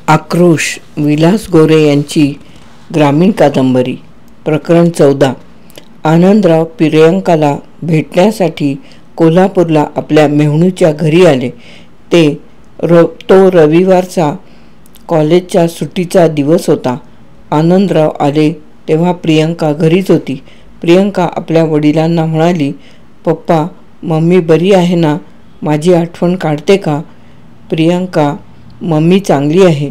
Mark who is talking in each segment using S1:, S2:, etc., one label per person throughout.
S1: आक्रोश विलास गोरे यांची ग्रामीण कादंबरी प्रकरण 14. आनंदराव प्रियंकाला भेटण्यासाठी कोल्हापूरला आपल्या मेहुणीच्या घरी आले. तो रविवारचा कॉलेजच्या सुट्टीचा दिवस होता. आनंदराव आले तेव्हा प्रियंका घरीच होती. प्रियंका आपल्या वडिलांना म्हणाली, "पप्पा, मम्मी बरी आहे ना? माझी आठवण काढते का?" "प्रियंका, मम्मी चांगली आहे.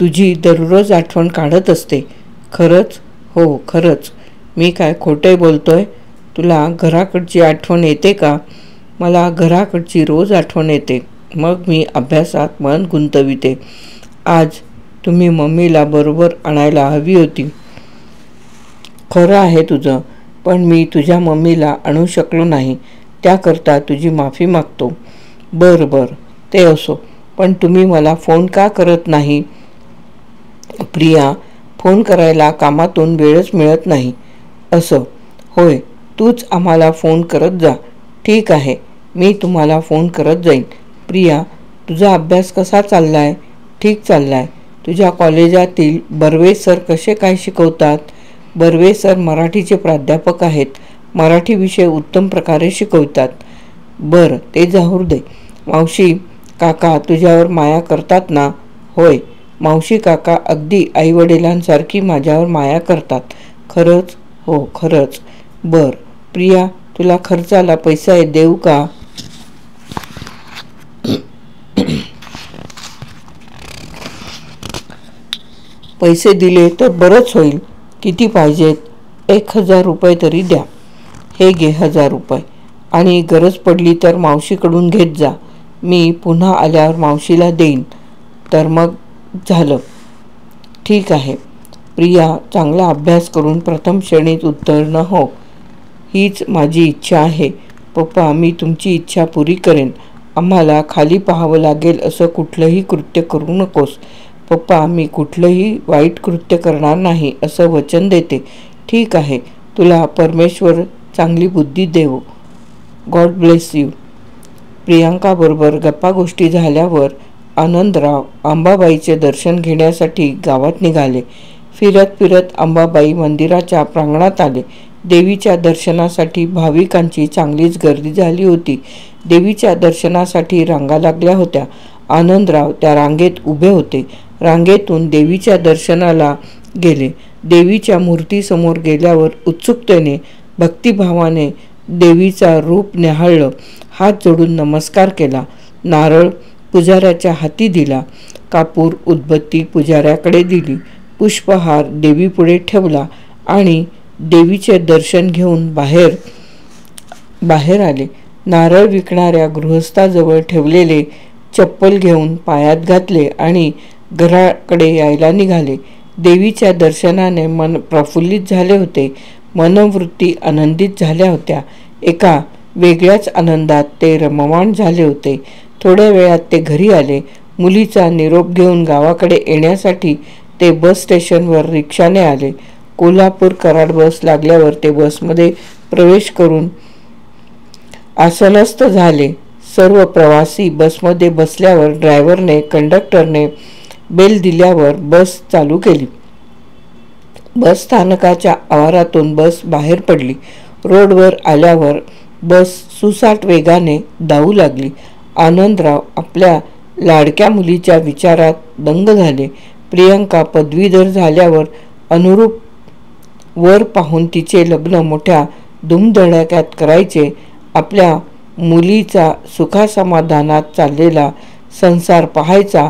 S1: तुझी दररोज आठवण काढत असते." "खरंच?" "हो, खरंच. मी काय खोटे बोलतोय? तुला घराकडची आठवण येते का?" "मला घराकडची रोज आठवण येते. मग मी अभ्यासात मन गुंतविते. आज तुम्ही मम्मीला बरोबर आणायला हवी होती." "खरं आहे तुझं, पण मी तुझ्या मम्मीला आणू शकलो नाही. त्याकरता तुझी माफी मागतो." "बरं, ते असो. पण तुम्ही मला फोन का करत नाही?" "प्रिया, फोन करायला कामातून वेळच मिळत नाही." "असं होय. तूच आम्हाला फोन करत जा." "ठीक आहे, मी तुम्हाला फोन करत जाईन." "प्रिया, तुझा अभ्यास कसा चाललाय?" "ठीक चाललाय." "तुझ्या कॉलेजातील बर्वे सर कसे काय शिकवतात?" "बर्वे सर मराठीचे प्राध्यापक आहेत. मराठी विषय उत्तम प्रकारे शिकवतात." "बरं, ते जाऊ दे. मावशी काका तुझ्यावर माया करतात ना?" "होय, मावशी काका अगदी आईवडिलांसारखी माझ्यावर माया करतात." "खरंच?" "हो, खरंच." "बरं, प्रिया, तुला खर्चाला पैसे देऊ का?" "पैसे दिले तर बरंच होईल. किती पाहिजेत?" "1000 रुपये तरी द्या." "हे घे 1000 रुपये. आणि गरज पडली तर मावशीकडून घेत जा. मी पुन्हा आल्यावर मावशीला देईन." "तर मग झालं." "ठीक आहे." "प्रिया, चांगला अभ्यास करून प्रथम श्रेणीत उत्तीर्ण हो. हीच माझी इच्छा आहे." "पप्पा, मी तुमची इच्छा पुरी करेन. आम्हाला खाली पाहावं लागेल असं कुठलंही कृत्य करू नकोस." "पप्पा, मी कुठलंही वाईट कृत्य करणार नाही असं वचन देते." "ठीक आहे. तुला परमेश्वर चांगली बुद्धी देवो. God bless you." प्रियंकाबरोबर गप्पागोष्टी झाल्यावर आनंदराव अंबाबाईचे दर्शन घेण्यासाठी गावात निघाले. फिरत फिरत अंबाबाई मंदिराच्या प्रांगणात आले. देवीच्या दर्शनासाठी भाविकांची चांगलीच गर्दी झाली होती. देवीच्या दर्शनासाठी रांगा लागल्या होत्या. आनंदराव त्या रांगेत उभे होते. रांगेतून देवीच्या दर्शनाला गेले. देवीच्या मूर्तीसमोर गेल्यावर उत्सुकतेने, भक्तिभावाने देवीचा रूप न्याहाळलं. हात जोडून नमस्कार केला. नारळ पुजाऱ्याच्या हाती दिला. कापूर उदबत्ती पुजाऱ्याकडे दिली. पुष्पहार देवीपुढे ठेवला आणि देवीचे दर्शन घेऊन बाहेर आले. नारळ विकणाऱ्या गृहस्थाजवळ ठेवलेले चप्पल घेऊन पायात घातले आणि घराकडे यायला निघाले. देवीच्या दर्शनाने मन प्रफुल्लित झाले होते. मनोवृत्ती आनंदित झाल्या होत्या. एका वेगळ्याच आनंदात ते रममाण झाले होते. थोड्या वेळात ते घरी आले. मुलीचा निरोप घेऊन गावाकडे येण्यासाठी ते बस स्टेशनवर रिक्षाने आले. कोल्हापूर कराड बस लागल्यावर ते बसमध्ये प्रवेश करून आसनस्थ झाले. सर्व प्रवासी बसमध्ये बसल्यावर ड्रायव्हरने कंडक्टरने बेल दिल्यावर बस चालू केली. बस स्थानकाच्या आवारातून बस बाहेर पडली. रोडवर आल्यावर बस सुसाट वेगाने धावू लागली. आनंदराव आपल्या लाडक्या मुलीच्या विचारात दंग झाले. प्रियंका पदवीधर झाल्यावर अनुरूप वर पाहून तिचे लग्न मोठ्या धूमधडाक्यात करायचे. आपल्या मुलीचा सुखासमाधानात चाललेला संसार पाहायचा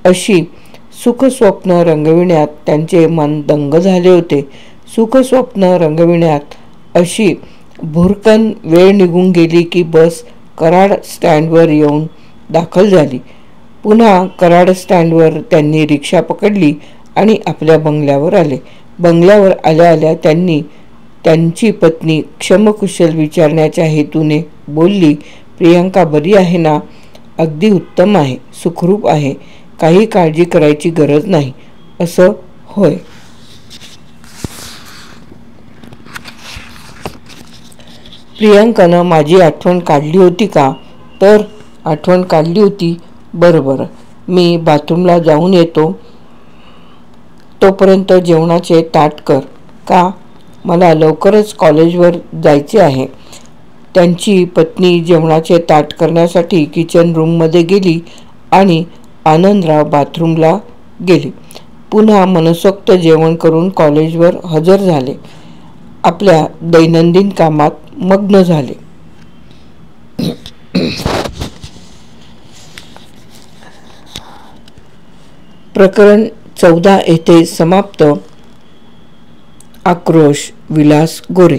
S1: अशी सुखस्वप्न रंगविण्यात त्यांचे मन दंग झाले होते. सुखस्वप्न रंगविण्यात अशी भुरकन वेळ निघून गेली की बस कराड स्टँडवर येऊन दाखल झाली. पुन्हा कराड स्टँडवर त्यांनी रिक्षा पकडली आणि आपल्या बंगल्यावर आले. बंगल्यावर आल्या आल्या त्यांची पत्नी क्षमकुशल विचारण्याच्या हेतूने बोलली, "प्रियंका बरी आहे ना?" "अगदी उत्तम आहे, सुखरूप आहे. काही काळजी करायची गरज नाही." "असं होय." "प्रियंकानं माझी आठवण काढली होती का?" "तर आठवण काढली होती." "बरं. मी बाथरूमला जाऊन येतो, तोपर्यंत जेवणाचे ताट कर. का? मला लवकरच कॉलेजवर जायचे आहे. त्यांची पत्नी जेवणाचे ताट करण्यासाठी किचन रूममध्ये गेली आणि आनंदराव बाथरूमला गेले. पुन्हा मनसोक्त जेवण करून कॉलेजवर हजर झाले. आपल्या दैनंदिन कामात मग्न झाले. प्रकरण 14 येथे समाप्त. आक्रोश. विलास गोरे.